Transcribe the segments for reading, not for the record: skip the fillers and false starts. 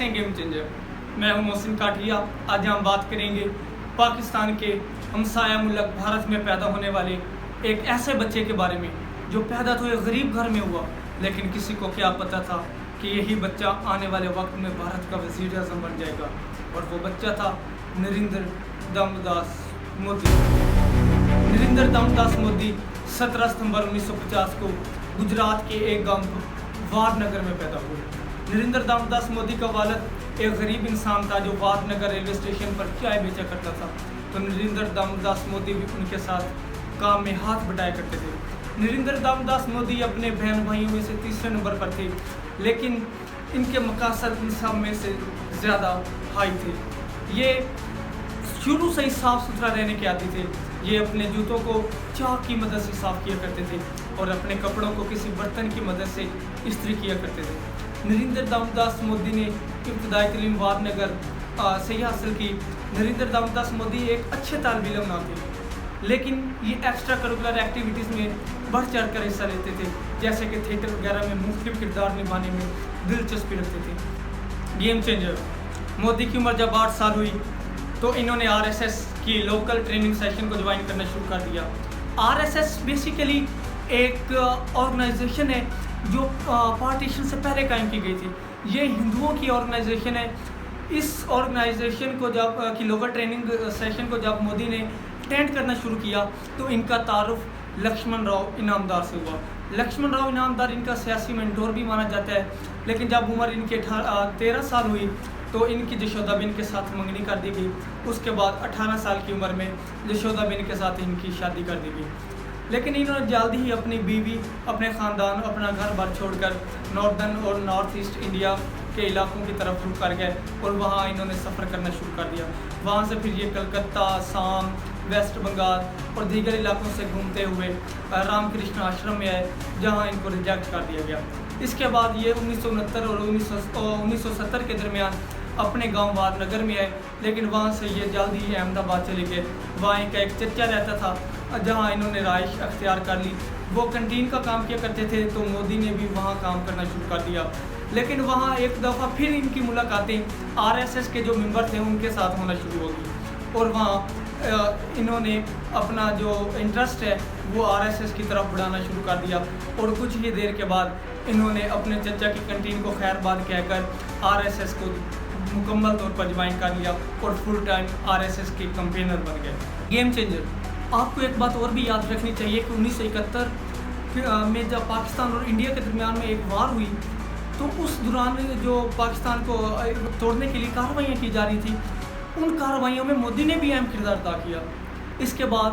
कैसे हैं game changer. मैं हूं मोहसिन काठिया। आज हम बात करेंगे पाकिस्तान के हमसाया मुल्क भारत में पैदा होने वाले एक ऐसे बच्चे के बारे में जो पैदा तो एक गरीब घर में हुआ, लेकिन किसी को क्या पता था कि यही बच्चा आने वाले वक्त में भारत का वज़ीर आज़म बन जाएगा। और वो बच्चा था नरेंद्र दामोदास मोदी। नरेंद्र दामोदास मोदी 17 सितंबर 1950 को गुजरात के एक गांव वारनगर में पैदा हुए। नरेंद्र दामोदास मोदी का वालिद एक गरीब इंसान था जो वारनगर रेलवे स्टेशन पर चाय बेचा करता था। तो नरेंद्र दामोदास मोदी भी उनके साथ काम में हाथ बटाया करते थे। नरेंद्र दामोदास मोदी अपने बहन भाइयों में से तीसरे नंबर पर थे, लेकिन इनके मकासद इन सब में से ज़्यादा हाई थे। ये शुरू से ही साफ़ सुथरा रहने के आदी थे। ये अपने जूतों को चाक की मदद से साफ़ किया करते थे और अपने कपड़ों को किसी बर्तन की मदद से इस्त्री किया करते थे। नरेंद्र दामोदास मोदी ने इब्तदाई तालीम वारनगर से हासिल की। नरेंद्र दामोदास मोदी एक अच्छे तालिब इल्म ना थे, लेकिन ये एक्स्ट्रा करिकुलर एक्टिविटीज़ में बढ़ चढ़ कर हिस्सा लेते थे, जैसे कि थिएटर वगैरह में मुख्तलिफ किरदार निभाने में दिलचस्पी रखते थे। Game changer. मोदी की उम्र जब 8 साल हुई तो इन्होंने RSS की लोकल ट्रेनिंग सेशन को ज्वाइन करना शुरू कर दिया। RSS बेसिकली एक ऑर्गेनाइजेशन है जो पार्टीशन से पहले कायम की गई थी। ये हिंदुओं की ऑर्गेनाइजेशन है। इस ऑर्गेनाइजेशन को जब की लोकल ट्रेनिंग सेशन को जब मोदी ने अटेंड करना शुरू किया तो इनका तारुफ लक्ष्मण राव इनामदार से हुआ। लक्ष्मण राव इनामदार इनका सियासी मेंटोर भी माना जाता है, लेकिन जब उम्र इनके 13 साल हुई तो इनकी जशोदाबिन के साथ मंगनी कर दी गई। उसके बाद 18 साल की उम्र में जशोदाबिन के साथ इनकी शादी कर दी गई, लेकिन इन्होंने जल्दी ही अपनी बीवी, अपने ख़ानदान, अपना घर बार छोड़कर नॉर्दर्न और नॉर्थ ईस्ट इंडिया के इलाकों की तरफ रुख कर गए और वहाँ इन्होंने सफ़र करना शुरू कर दिया। वहाँ से फिर ये कलकत्ता, आसाम, वेस्ट बंगाल और दीगर इलाकों से घूमते हुए रामकृष्ण आश्रम में आए, जहाँ इनको रिजेक्ट कर दिया गया। इसके बाद ये 1969 और 1970 के दरमियान अपने गांव वारनगर में आए, लेकिन वहाँ से ये जल्द ही अहमदाबाद चले गए। वहाँ इनका एक चचा रहता था जहाँ इन्होंने राइश अख्तियार कर ली। वो कैंटीन का काम किया करते थे, तो मोदी ने भी वहाँ काम करना शुरू कर दिया। लेकिन वहाँ एक दफ़ा फिर इनकी मुलाकातें RSS के जो मेंबर थे उनके साथ होना शुरू हो गई और वहाँ इन्होंने अपना जो इंटरेस्ट है वो RSS की तरफ बढ़ाना शुरू कर दिया। और कुछ ही देर के बाद इन्होंने अपने चचा की कैंटीन को खैरबाद कहकर RSS को मुकम्मल तौर पर ज्वाइन कर लिया और फुल टाइम RSS के कंपेनर बन गए। Game changer. आपको एक बात और भी याद रखनी चाहिए कि 1971 में जब पाकिस्तान और इंडिया के दरमियान में एक वार हुई तो उस दौरान जो पाकिस्तान को तोड़ने के लिए कार्रवाइयाँ की जा रही थी, उन कार्रवाइयों में मोदी ने भी अहम किरदार अदा किया। इसके बाद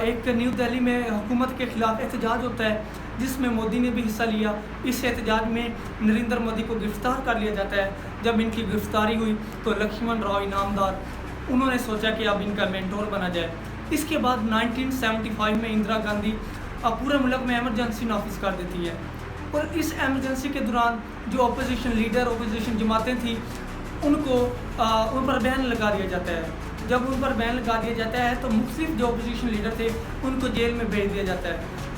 एक न्यू दिल्ली में हुकूमत के ख़िलाफ़ एहतजाज होता है, जिसमें मोदी ने भी हिस्सा लिया। इस एहतजाज में नरेंद्र मोदी को गिरफ़्तार कर लिया जाता है। जब इनकी गिरफ़्तारी हुई तो लक्ष्मण राव इनामदार उन्होंने सोचा कि अब इनका मेंटोर बना जाए। इसके बाद 1975 में इंदिरा गांधी पूरे मुल्क में एमरजेंसी नाफिज कर देती है और इस एमरजेंसी के दौरान जो अपोजिशन लीडर, अपोजिशन जमातें थी, उनको उन पर बैन लगा दिया जाता है। जब उन पर बैन लगा दिया जाता है तो मुख्तलिफ जो अपोजिशन लीडर थे उनको जेल में भेज दिया जाता है।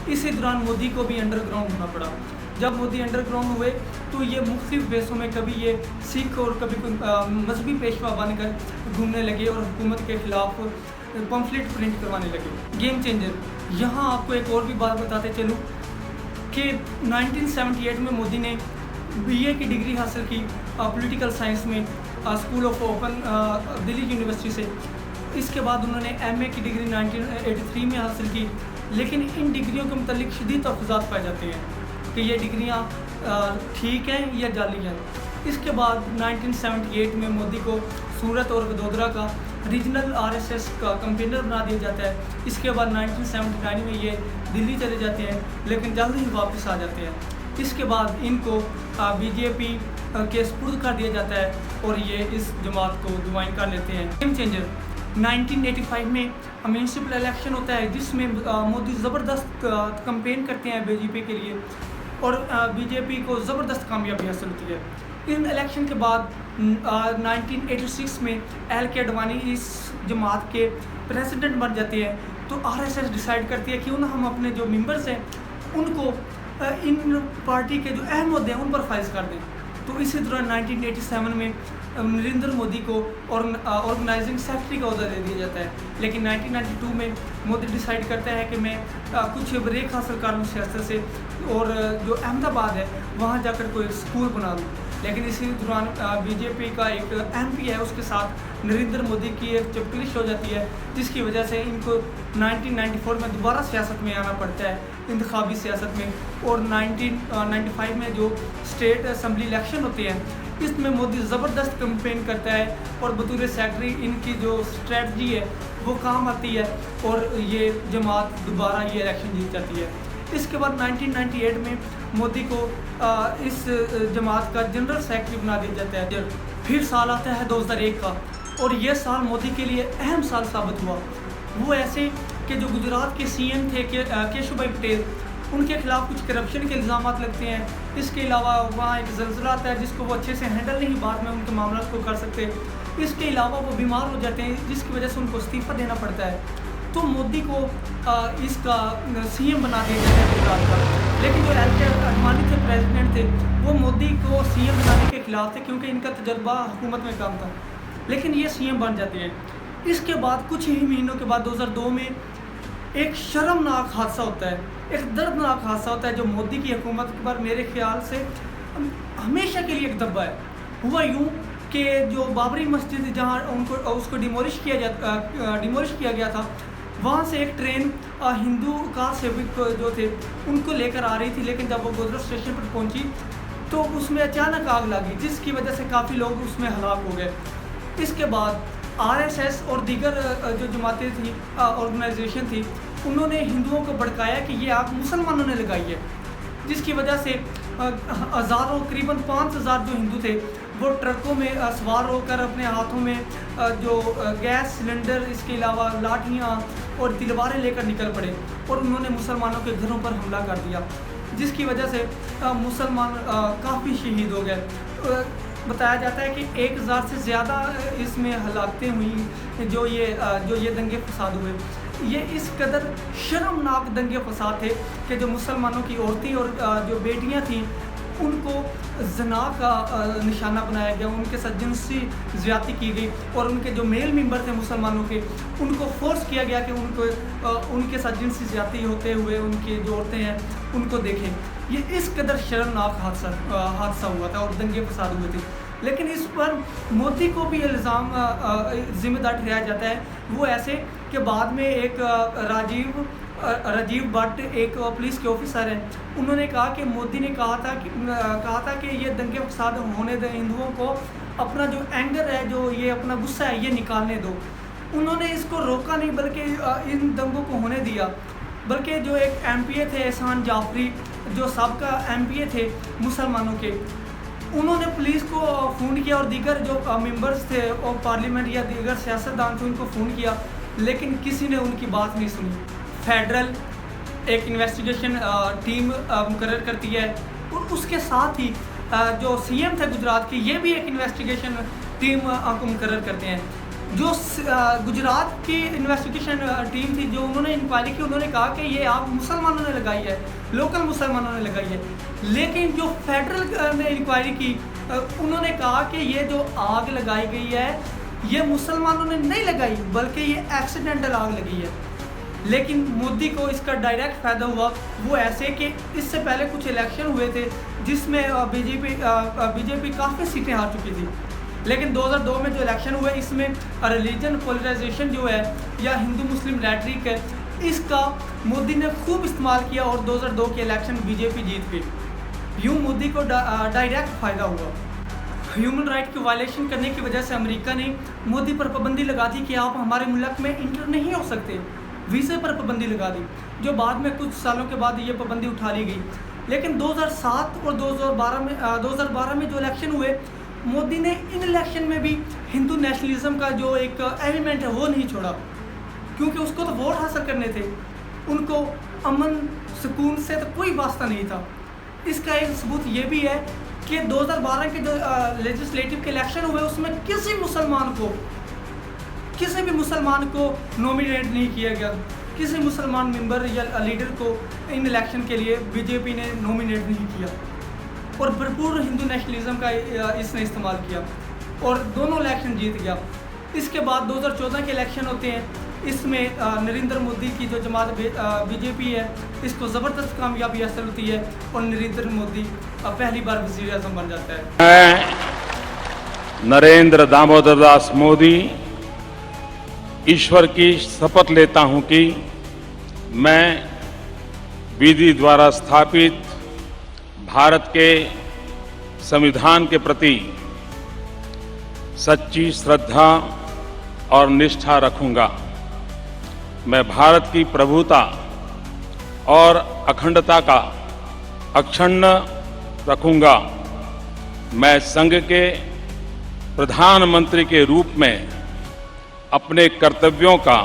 इसी दौरान मोदी को भी अंडरग्राउंड होना पड़ा। जब मोदी अंडरग्राउंड हुए तो ये मुख्तलिफ बेसों में कभी ये सिख और कभी मजहबी पेशवा बनकर घूमने लगे और हुकूमत के ख़िलाफ़ पम्फलेट प्रिंट करवाने लगे। Game changer. यहाँ आपको एक और भी बात बताते चलूँ कि 1978 में मोदी ने BA की डिग्री हासिल की पॉलिटिकल साइंस में school of open Delhi university से। इसके बाद उन्होंने MA की डिग्री 1983 में हासिल की, लेकिन इन डिग्रियों के मुतालिक शदीद तहफ़्फ़ुज़ात पाए जाते हैं कि ये डिग्रियाँ ठीक हैं या जाली हैं। इसके बाद 1978 में मोदी को सूरत और वडोदरा का रीजनल RSS का कंपेनर बना दिया जाता है। इसके बाद 1979 में ये दिल्ली चले जाते हैं, लेकिन जल्द ही वापस आ जाते हैं। इसके बाद इनको BJP के सुपुर्द कर दिया जाता है और ये इस जमात को ज्वाइन कर लेते हैं। Game changer. 1985 में म्यूनसिपल इलेक्शन होता है, जिसमें मोदी ज़बरदस्त कंपेन करते हैं BJP के लिए और BJP को ज़बरदस्त कामयाबी हासिल होती है। इन इलेक्शन के बाद 1986 में LK अडवाणी इस जमात के प्रेसिडेंट बन जाते हैं। तो RSS डिसाइड करती है कि हम अपने जो मेंबर्स हैं उनको इन पार्टी के जो अहम मुद्दे हैं उन पर फाइज कर दें। तो इसी दौरान 1987 में नरेंद्र मोदी को ऑर्गेनाइजिंग सेक्रेटरी का अहदा दे दिया जाता है। लेकिन 1992 में मोदी डिसाइड करता है कि मैं कुछ ब्रेक हासिल कर लूँ सियासत से और जो अहमदाबाद है वहाँ जाकर कोई स्कूल बना लूँ। लेकिन इसी दौरान बीजेपी का एक एमपी है, उसके साथ नरेंद्र मोदी की एक चपकलिश हो जाती है, जिसकी वजह से इनको 1994 में दोबारा सियासत में आना पड़ता है, इंतखाबी सियासत में। और 1995 में जो स्टेट असम्बली इलेक्शन होते हैं, इसमें मोदी ज़बरदस्त कैंपेन करता है और बतौर सेक्रेटरी इनकी जो स्ट्रेटजी है वो काम आती है और ये जमात दोबारा ये इलेक्शन जीत जाती है। इसके बाद 1998 में मोदी को इस जमात का जनरल सेक्रेटरी बना दिया जाता है। फिर साल आता है 2001 का, और ये साल मोदी के लिए अहम साल साबित हुआ। वो ऐसे कि जो गुजरात के सीएम थे केशु भाई पटेल, उनके खिलाफ कुछ करप्शन के इल्ज़ाम लगते हैं। इसके अलावा वहाँ एक ज़लज़ला आता है जिसको वो अच्छे से हैंडल नहीं बाद में उनके मामला को कर सकते। इसके अलावा वो बीमार हो जाते हैं, जिसकी वजह से उनको इस्तीफ़ा देना पड़ता है। तो मोदी को इसका सीएम बना दिया जाता है गुजरात का। लेकिन जो एल के अडवाणी थे, प्रेसिडेंट थे, वो मोदी को सीएम बनाने के खिलाफ थे क्योंकि इनका तजर्बा हुकूमत में कम था। लेकिन ये सीएम बन जाते हैं। इसके बाद कुछ ही महीनों के बाद 2002 में एक शर्मनाक हादसा होता है, एक दर्दनाक हादसा होता है जो मोदी की हुकूमत पर मेरे ख्याल से हमेशा के लिए एक दब्बा है। हुआ यूँ कि जो बाबरी मस्जिद जहाँ उसको डिमोलिश किया गया था, वहाँ से एक ट्रेन हिंदू कार सेवक जो थे उनको लेकर आ रही थी। लेकिन जब वो गोदरा स्टेशन पर पहुँची तो उसमें अचानक आग लगी, जिसकी वजह से काफ़ी लोग उसमें हलाक हो गए। इसके बाद आरएसएस और दीगर जो जमातें थी, ऑर्गेनाइजेशन थी, उन्होंने हिंदुओं को भड़काया कि ये आग मुसलमानों ने लगाई है, जिसकी वजह से हज़ारों करीबन 5000 जो हिंदू थे वो ट्रकों में सवार होकर अपने हाथों में जो गैस सिलेंडर, इसके अलावा लाठियाँ और तलवारें लेकर निकल पड़े और उन्होंने मुसलमानों के घरों पर हमला कर दिया, जिसकी वजह से मुसलमान काफ़ी शहीद हो गए। बताया जाता है कि 1000 से ज़्यादा इसमें हलाकतें हुई जो ये दंगे फसाद हुए। ये इस कदर शर्मनाक दंगे फसाद थे कि जो मुसलमानों की औरतें और जो बेटियां थीं उनको जना का निशाना बनाया गया, उनके साथ जिनसी ज़्यादती की गई और उनके जो मेल मेंबर थे मुसलमानों के, उनको फोर्स किया गया कि उनके साथ जिनसी ज़्यादती होते हुए उनकी जो औरतें हैं उनको देखें। ये इस कदर शर्मनाक हादसा हुआ था और दंगे फसाद हुए थे। लेकिन इस पर मोदी को भी इल्ज़ाम जिम्मेदार ठहराया जाता है। वो ऐसे कि बाद में एक राजीव भट्ट एक पुलिस के ऑफिसर हैं, उन्होंने कहा कि मोदी ने कहा था कि ये दंगे फसाद होने दें, हिंदुओं को अपना जो एंगर है, जो ये अपना गुस्सा है, ये निकालने दो। उन्होंने इसको रोका नहीं बल्कि इन दंगों को होने दिया। बल्कि जो एक एमपीए थे एहसान जाफरी, जो सबका एमपीए थे मुसलमानों के, उन्होंने पुलिस को फ़ोन किया और दीगर जो मेंबर्स थे और पार्लियामेंट या दीगर सियासतदान थे उनको फ़ोन किया, लेकिन किसी ने उनकी बात नहीं सुनी। फेडरल एक इन्वेस्टिगेशन टीम मुकर्रर करती है और उसके साथ ही जो सीएम थे गुजरात के, ये भी एक इन्वेस्टिगेशन टीम को मुकर्रर करते हैं। जो गुजरात की इन्वेस्टिगेशन टीम थी, जो उन्होंने इंक्वायरी की, उन्होंने कहा कि ये आग मुसलमानों ने लगाई है, लोकल मुसलमानों ने लगाई है। लेकिन जो फेडरल ने इंक्वायरी की, उन्होंने कहा कि ये जो आग लगाई गई है ये मुसलमानों ने नहीं लगाई बल्कि ये एक्सीडेंटल आग लगी है। लेकिन मोदी को इसका डायरेक्ट फ़ायदा हुआ। वो ऐसे कि इससे पहले कुछ इलेक्शन हुए थे जिसमें बीजेपी काफ़ी सीटें हार चुकी थी, लेकिन 2002 में जो इलेक्शन हुए इसमें रिलीजन पोलराइजेशन जो है या हिंदू मुस्लिम रेटरिक है, इसका मोदी ने खूब इस्तेमाल किया और 2002 के इलेक्शन बीजेपी जीत गई। यूँ मोदी को डायरेक्ट फ़ायदा हुआ। ह्यूमन राइट की वायलेशन करने की वजह से अमेरिका ने मोदी पर पाबंदी लगा दी कि आप हमारे मुल्क में इंटर नहीं हो सकते, वीज़े पर पाबंदी लगा दी, जो बाद में कुछ सालों के बाद ये पाबंदी उठा ली गई। लेकिन 2007 और 2012 में जो इलेक्शन हुए, मोदी ने इन इलेक्शन में भी हिंदू नेशनलिज्म का जो एक एलिमेंट है वो नहीं छोड़ा, क्योंकि उसको तो वोट हासिल करने थे, उनको अमन सुकून से तो कोई वास्ता नहीं था। इसका एक सबूत ये भी है कि 2012 के जो लेजिस्लेटिव के इलेक्शन हुए उसमें किसी भी मुसलमान को नॉमिनेट नहीं किया गया, किसी मुसलमान मेंबर या लीडर को इन इलेक्शन के लिए बीजेपी ने नॉमिनेट नहीं किया। और भरपूर हिंदू नेशनलिज्म का इसने इस्तेमाल किया और दोनों इलेक्शन जीत गया। इसके बाद 2014 के इलेक्शन होते हैं, इसमें नरेंद्र मोदी की जो जमात बीजेपी है इसको ज़बरदस्त कामयाबी हासिल होती है और नरेंद्र मोदी पहली बार वज़ीर आज़म बन जाता है। मैं नरेंद्र दामोदर दास मोदी ईश्वर की शपथ लेता हूं कि मैं विधि द्वारा स्थापित भारत के संविधान के प्रति सच्ची श्रद्धा और निष्ठा रखूंगा। मैं भारत की प्रभुता और अखंडता का अक्षुण्ण रखूंगा। मैं संघ के प्रधानमंत्री के रूप में अपने कर्तव्यों का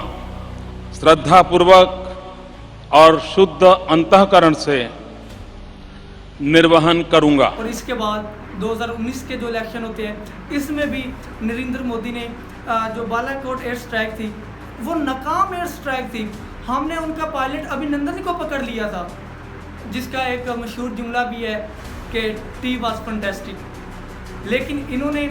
श्रद्धापूर्वक और शुद्ध अंतःकरण से निर्वहन करूंगा। और इसके बाद 2019 के जो इलेक्शन होते हैं इसमें भी नरेंद्र मोदी ने जो बालाकोट एयर स्ट्राइक थी वो नाकाम एयर स्ट्राइक थी। हमने उनका पायलट अभिनंदन को पकड़ लिया था, जिसका एक मशहूर जुमला भी है कि टी वाज फैंटास्टिक, लेकिन इन्होंने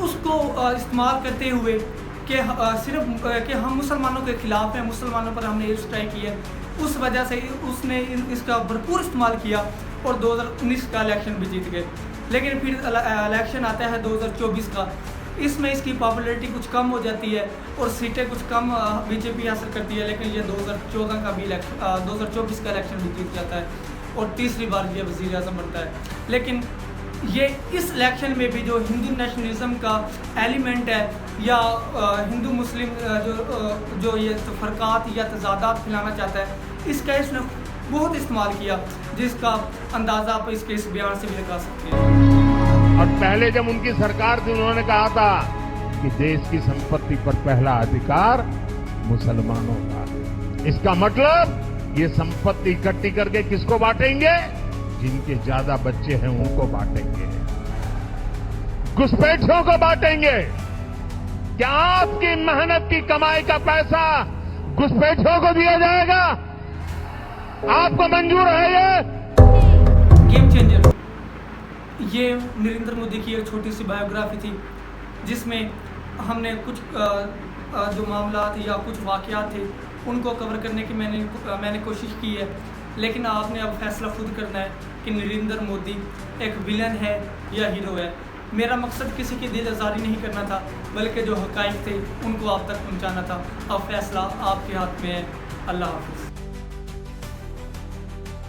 उसको इस्तेमाल करते हुए कि सिर्फ कि हम मुसलमानों के ख़िलाफ़ हैं, मुसलमानों पर हमने एयर स्ट्राइक की है, उस वजह से उसने इसका भरपूर इस्तेमाल किया और 2019 का इलेक्शन भी जीत गए। लेकिन फिर इलेक्शन आता है 2024 का, इसमें इसकी पॉपुलैरिटी कुछ कम हो जाती है और सीटें कुछ कम बीजेपी हासिल करती है, लेकिन ये 2014 का भी इलेक्शन 2024 का इलेक्शन भी जीत जाता है और तीसरी बार ये वज़ीर आज़म बनता है। लेकिन ये इस इलेक्शन में भी जो हिंदू नेशनलिज्म का एलिमेंट है या हिंदू मुस्लिम जो ये फ़र्क़ात या तज़ादात फैलाना चाहता है, इसका इसने बहुत इस्तेमाल किया, जिसका अंदाज़ा आप इसके इस बयान से भी लगा सकते हैं। और पहले जब उनकी सरकार थी उन्होंने कहा था कि देश की संपत्ति पर पहला अधिकार मुसलमानों का। इसका मतलब ये संपत्ति इकट्ठी करके किसको बांटेंगे? जिनके ज्यादा बच्चे हैं उनको बांटेंगे, घुसपैठियों को बांटेंगे। क्या आपकी मेहनत की कमाई का पैसा घुसपैठियों को दिया जाएगा? आपको मंजूर है ये? गेम चेंजर ये नरेंद्र मोदी की एक छोटी सी बायोग्राफी थी, जिसमें हमने कुछ जो मामलात या कुछ वाक़यात थे उनको कवर करने की मैंने कोशिश की है। लेकिन आपने अब फैसला खुद करना है कि नरेंद्र मोदी एक विलन है या हीरो है। मेरा मकसद किसी की दिल आज़ारी नहीं करना था, बल्कि जो हक़ाइक़ थे उनको आप तक पहुंचाना था। अब फैसला आपके हाथ में है। अल्लाह हाफ़िज़।